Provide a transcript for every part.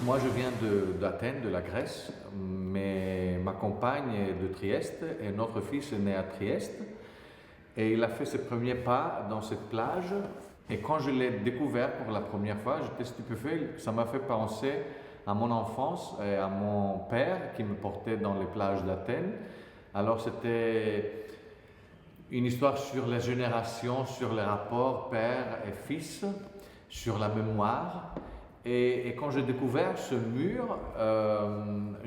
Moi, je viens d'Athènes, de la Grèce, mais ma compagne est de Trieste et notre fils est né à Trieste. Et il a fait ses premiers pas dans cette plage. Et quand je l'ai découvert pour la première fois, j'étais stupéfait. Ça m'a fait penser à mon enfance et à mon père qui me portait dans les plages d'Athènes. Alors c'était une histoire sur les générations, sur les rapports père et fils, sur la mémoire. Et quand j'ai découvert ce mur,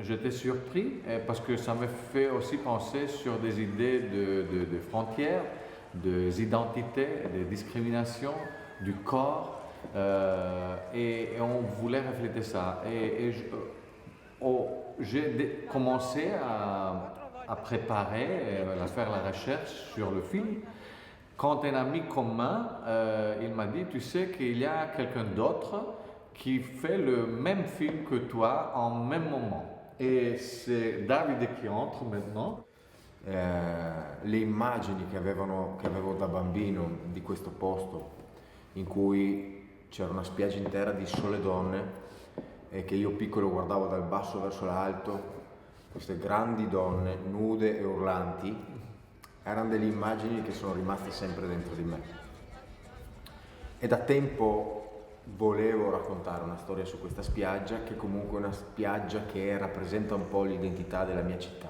j'étais surpris parce que ça me fait aussi penser sur des idées de frontières, des identités, des discriminations, du corps. Et on voulait refléter ça. J'ai commencé à préparer, à faire la recherche sur le film. Quand un ami commun, il m'a dit, tu sais qu'il y a quelqu'un d'autre qui fait le même film que toi en même moment. E c'est Davide che entra maintenant. Le immagini che avevo da bambino di questo posto in cui c'era una spiaggia intera di sole donne e che io piccolo guardavo dal basso verso l'alto, queste grandi donne nude e urlanti, erano delle immagini che sono rimaste sempre dentro di me. E da tempo volevo raccontare una storia su questa spiaggia, che comunque è una spiaggia che rappresenta un po' l'identità della mia città.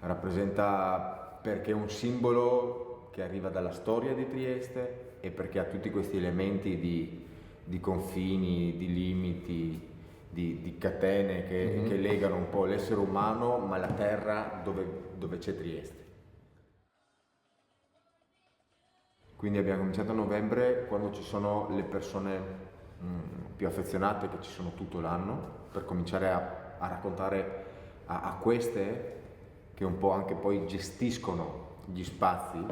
Rappresenta perché è un simbolo che arriva dalla storia di Trieste e perché ha tutti questi elementi di confini, di limiti, di catene che legano un po' l'essere umano ma la terra dove c'è Trieste. Quindi abbiamo cominciato a novembre, quando ci sono le persone più affezionate che ci sono tutto l'anno, per cominciare a raccontare a queste che un po' anche poi gestiscono gli spazi,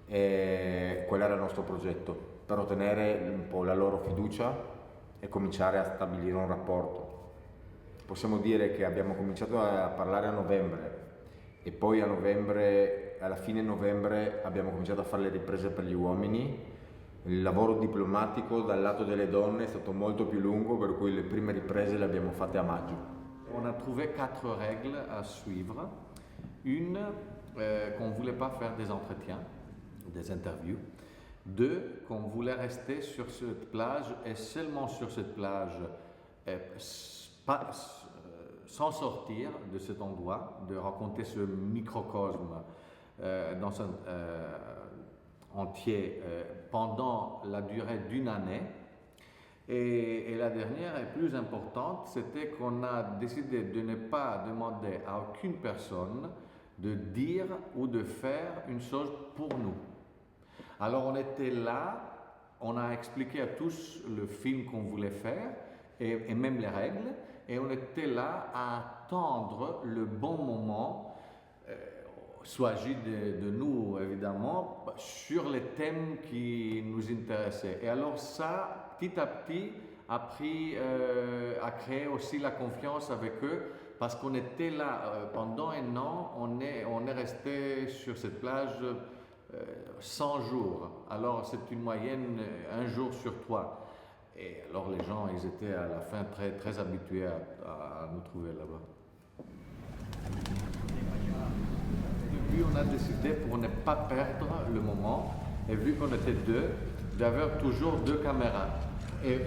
e qual era il nostro progetto, per ottenere un po' la loro fiducia e cominciare a stabilire un rapporto. Possiamo dire che abbiamo cominciato a parlare a novembre e poi a novembre, alla fine novembre, abbiamo cominciato a fare le riprese per gli uomini. Il lavoro diplomatico dal lato delle donne è stato molto più lungo, per cui le prime riprese le abbiamo fatte a maggio. On a trouvé 4 règles à suivre. Une, qu'on ne voulait pas faire des entretiens, des interviews. 2, qu'on voulait rester sur cette plage et seulement sur cette plage, sans sortir de cet endroit, de raconter ce microcosme dans un entier pendant la durée d'une année. Et la dernière et plus importante, c'était qu'on a décidé de ne pas demander à aucune personne de dire ou de faire une chose pour nous. Alors on était là, on a expliqué à tous le film qu'on voulait faire et même les règles, et on était là à attendre le bon moment, s'agit de nous évidemment, sur les thèmes qui nous intéressaient. Et alors ça, petit à petit, a créé aussi la confiance avec eux, parce qu'on était là pendant un an, on est resté sur cette plage 100 jours. Alors c'est une moyenne, un jour sur 3. Et alors les gens, ils étaient à la fin très, très habitués à nous trouver là-bas. Depuis, on a décidé, pour ne pas perdre le moment, et vu qu'on était deux, d'avoir toujours 2 caméras. Et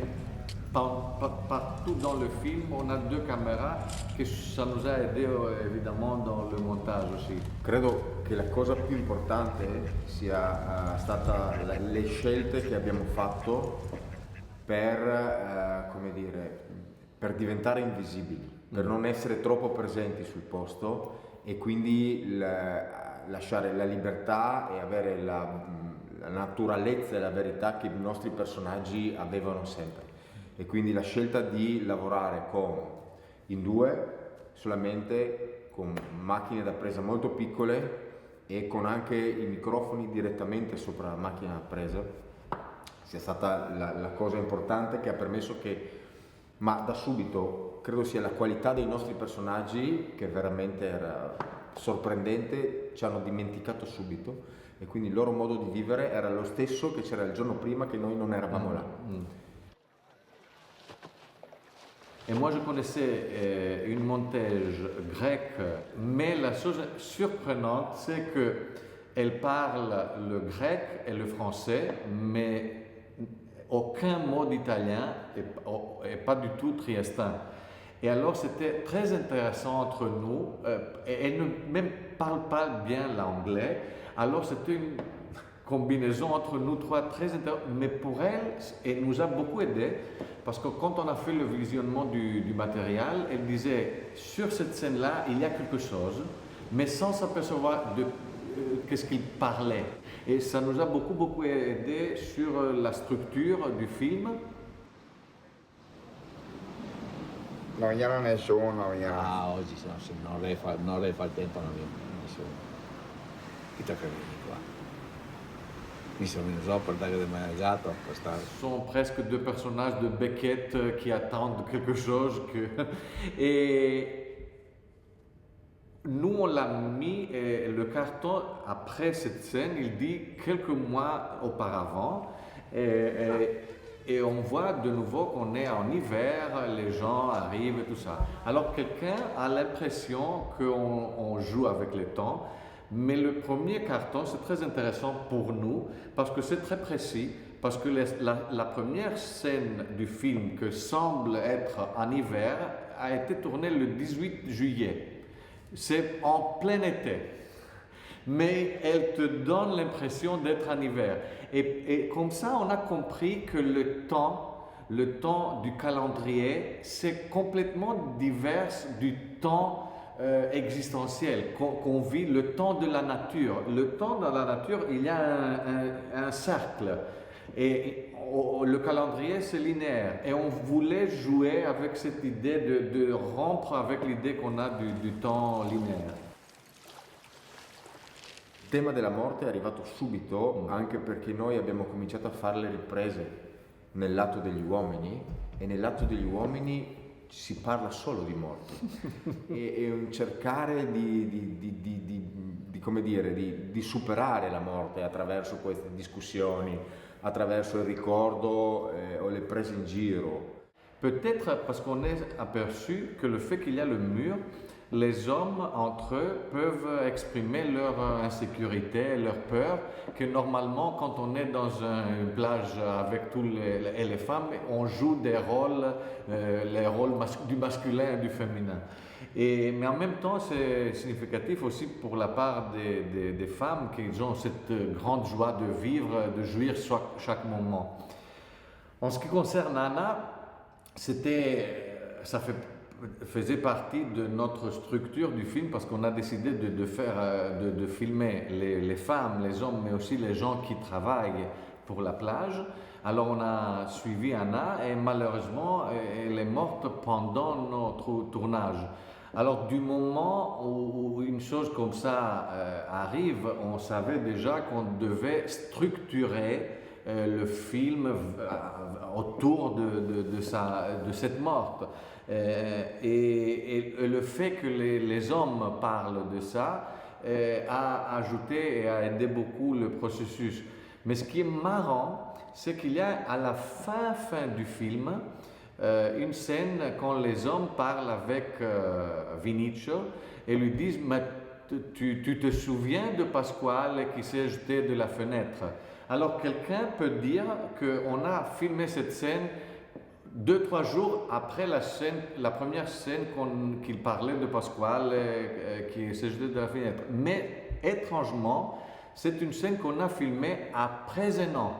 partout dans le film, on a 2 caméras, che ça nous a aidé évidemment dans le montage aussi. Credo che la cosa più importante sia stata le scelte che abbiamo fatto per, come dire, per diventare invisibili, per non essere troppo presenti sul posto e quindi lasciare la libertà e avere la naturalezza e la verità che i nostri personaggi avevano sempre. E quindi la scelta di lavorare in 2, solamente con macchine da presa molto piccole e con anche i microfoni direttamente sopra la macchina da presa, sia stata la cosa importante che ha permesso che, ma da subito, credo sia la qualità dei nostri personaggi, che veramente era sorprendente, ci hanno dimenticato subito, e quindi il loro modo di vivere era lo stesso che c'era il giorno prima che noi non eravamo là. Et moi, je connaissais une monteuse grecque, mais la chose surprenante, c'est qu'elle parle le grec et le français, mais aucun mot d'italien et pas du tout triestin. Et alors, c'était très intéressant entre nous. Elle ne même parle pas bien l'anglais. Alors, c'était une combinaison entre nous trois très intéressante. Mais pour elle, elle nous a beaucoup aidé parce que quand on a fait le visionnement du matériel, elle disait sur cette scène-là, il y a quelque chose, mais sans s'apercevoir de qu'est-ce qu'il parlait. Et ça nous a beaucoup aidé sur la structure du film. Non glielo nessuno, glielo. Ah, oggi non refa il tempo a nessuno. Chi tocca venire qua? Mi sono venuto per dare del mangiato, per stare. Ce sont presque deux personnages de Beckett qui attendent quelque chose. Et nous, on l'a mis, et le carton, après cette scène, il dit quelques mois auparavant. Et on voit de nouveau qu'on est en hiver, les gens arrivent et tout ça. Alors quelqu'un a l'impression qu'on joue avec le temps, mais le premier carton, c'est très intéressant pour nous, parce que c'est très précis, parce que la première scène du film, que semble être en hiver, a été tournée le 18 juillet. C'est en plein été. Mais elle te donne l'impression d'être en hiver. Et comme ça, on a compris que le temps du calendrier, c'est complètement divers du temps existentiel qu'on vit, le temps de la nature. Le temps dans la nature, il y a un cercle. Et le calendrier, c'est linéaire. Et on voulait jouer avec cette idée de rompre avec l'idée qu'on a du temps linéaire. Il tema della morte è arrivato subito, anche perché noi abbiamo cominciato a fare le riprese nel lato degli uomini, e nel lato degli uomini si parla solo di morte. e un cercare come dire, di superare la morte attraverso queste discussioni, attraverso il ricordo o le prese in giro. Peut-être parce qu'on est aperçu que le fait qu'il y a le mur, les hommes entre eux peuvent exprimer leur insécurité, leur peur, que normalement quand on est dans une plage avec tous les femmes, on joue des rôles, les rôles du masculin et du féminin. Mais en même temps, c'est significatif aussi pour la part des femmes qui ont cette grande joie de vivre, de jouir chaque moment. En ce qui concerne Anna, ça faisait partie de notre structure du film parce qu'on a décidé de filmer les femmes, les hommes, mais aussi les gens qui travaillent pour la plage. Alors on a suivi Anna et malheureusement elle est morte pendant notre tournage. Alors du moment où une chose comme ça arrive, on savait déjà qu'on devait structurer le film autour de cette morte. Et le fait que les hommes parlent de ça a ajouté et a aidé beaucoup le processus. Mais ce qui est marrant, c'est qu'il y a à la fin du film une scène quand les hommes parlent avec Vinicio et lui disent mais tu te souviens de Pasquale qui s'est jeté de la fenêtre? Alors quelqu'un peut dire qu'on a filmé cette scène 2-3 jours après la première scène qu'il parlait de Pasquale qui s'est jeté de la fenêtre. Mais étrangement, c'est une scène qu'on a filmée après un an.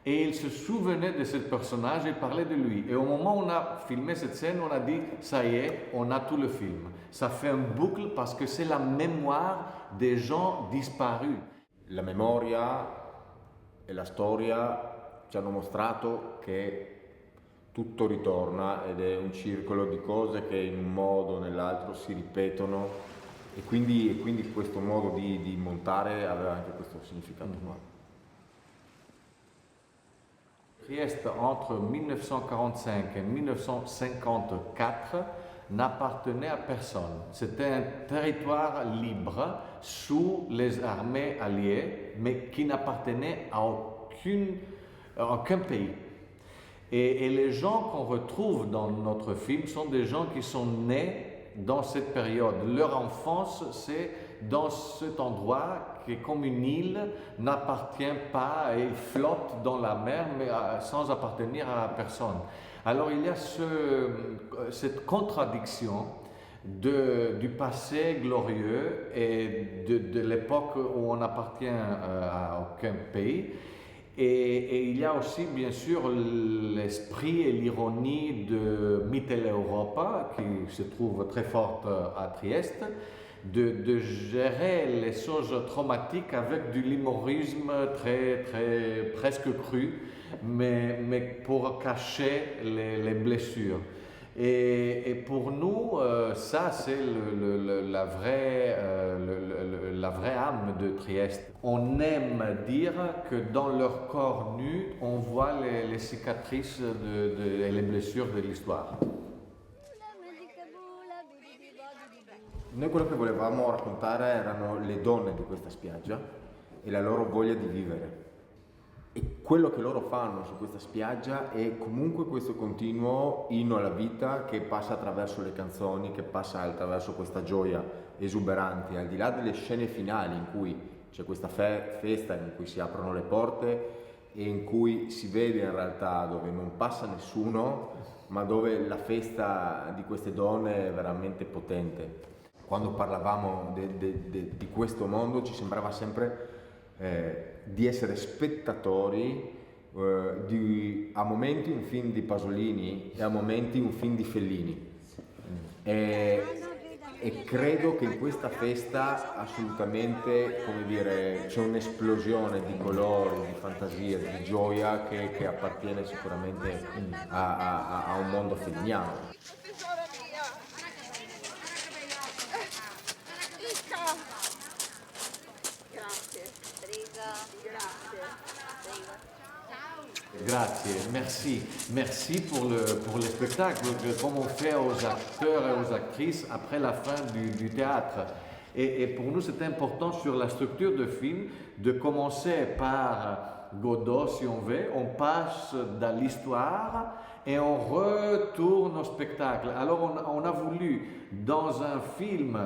Et il se souvenait de ce personnage et parlait de lui. Et au moment où on a filmé cette scène, on a dit, ça y est, on a tout le film. Ça fait un boucle parce que c'est la mémoire des gens disparus. La memoria e la storia ci hanno mostrato che tutto ritorna ed è un circolo di cose che in un modo o nell'altro si ripetono e quindi questo modo di montare aveva anche questo significato qua. Trieste, entre 1945 et 1954, n'appartenait à personne. C'était un territoire libre sous les armées alliées, mais qui n'appartenait à aucun pays. Et les gens qu'on retrouve dans notre film sont des gens qui sont nés dans cette période. Leur enfance, c'est dans cet endroit qui est comme une île, n'appartient pas et flotte dans la mer, mais sans appartenir à personne. Alors il y a cette contradiction du passé glorieux et de l'époque où on n'appartient à aucun pays. Et il y a aussi bien sûr l'esprit et l'ironie de Mitteleuropa qui se trouve très forte à Trieste, de gérer les choses traumatiques avec du l'humorisme presque cru, mais pour cacher les blessures. Et pour nous, ça c'est la vraie âme de Trieste. On aime dire que dans leur corps nu, on voit les cicatrices et les blessures de l'histoire. Noi quello che volevamo raccontare erano le donne di questa spiaggia e la loro voglia di vivere. E quello che loro fanno su questa spiaggia è comunque questo continuo inno alla vita che passa attraverso le canzoni, che passa attraverso questa gioia esuberante, al di là delle scene finali in cui c'è questa festa in cui si aprono le porte e in cui si vede in realtà dove non passa nessuno, ma dove la festa di queste donne è veramente potente. Quando parlavamo di questo mondo ci sembrava sempre di essere spettatori a momenti un film di Pasolini e a momenti un film di Fellini. E credo che in questa festa assolutamente, come dire, c'è un'esplosione di colori, di fantasia, di gioia che appartiene sicuramente a un mondo felliniano. Grazie, merci pour le spectacle, comme on fait aux acteurs et aux actrices après la fin du théâtre. Et pour nous, c'est important sur la structure de film de commencer par Godot, si on veut, on passe dans l'histoire et on retourne au spectacle. Alors on a voulu, dans un film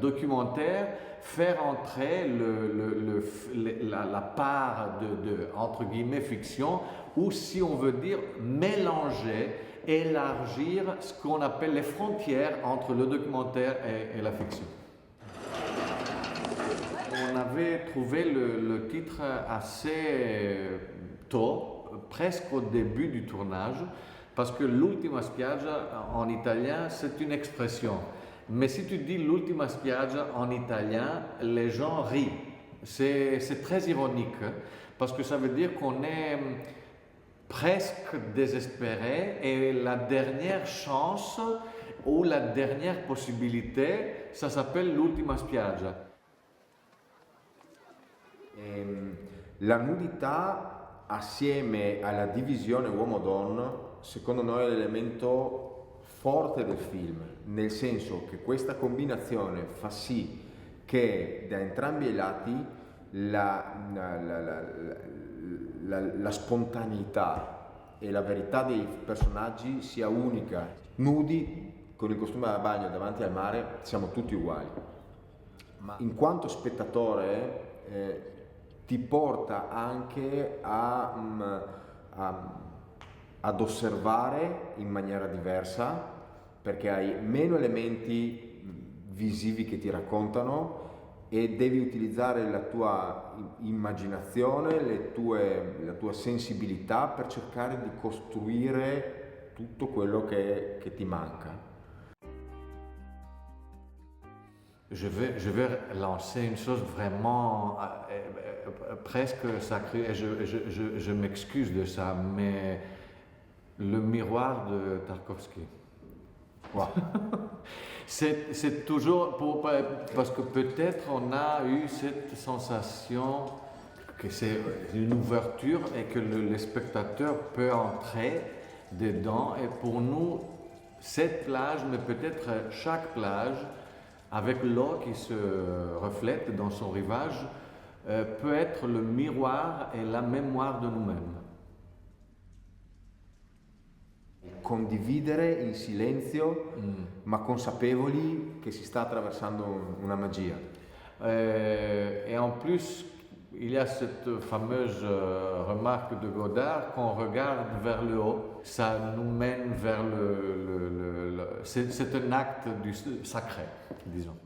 documentaire, faire entrer la part de entre guillemets fiction, ou si on veut dire mélanger, élargir ce qu'on appelle les frontières entre le documentaire et la fiction. On avait trouvé le titre assez tôt, presque au début du tournage, parce que l'ultima spiaggia en italien c'est une expression. Mais si tu dis l'ultima spiaggia en italien, les gens rient. C'est très ironique, parce que ça veut dire qu'on est presque désespéré et la dernière chance ou la dernière possibilité, ça s'appelle l'ultima spiaggia. La nudità assieme alla divisione uomo-donna, secondo noi è l'elemento forte del film, nel senso che questa combinazione fa sì che da entrambi i lati la spontaneità e la verità dei personaggi sia unica. Nudi, con il costume da bagno davanti al mare, siamo tutti uguali. Ma in quanto spettatore ti porta anche ad osservare in maniera diversa, perché hai meno elementi visivi che ti raccontano e devi utilizzare la tua immaginazione, la tua sensibilità per cercare di costruire tutto quello che ti manca. Je vais lancer une chose vraiment presque sacrée, et je m'excuse de ça, mais le miroir de Tarkovsky. Wow. C'est toujours parce que peut-être on a eu cette sensation que c'est une ouverture et que le spectateur peut entrer dedans. Et pour nous, cette plage, mais peut-être chaque plage, avec l'eau qui se reflète dans son rivage, peut être le miroir et la mémoire de nous-mêmes. condividere in silenzio, ma consapevoli che si sta attraversando una magia. Et en plus, il y a cette fameuse remarque de Godard, qu'on regarde vers le haut, ça nous mène vers c'est un acte du sacré, disons.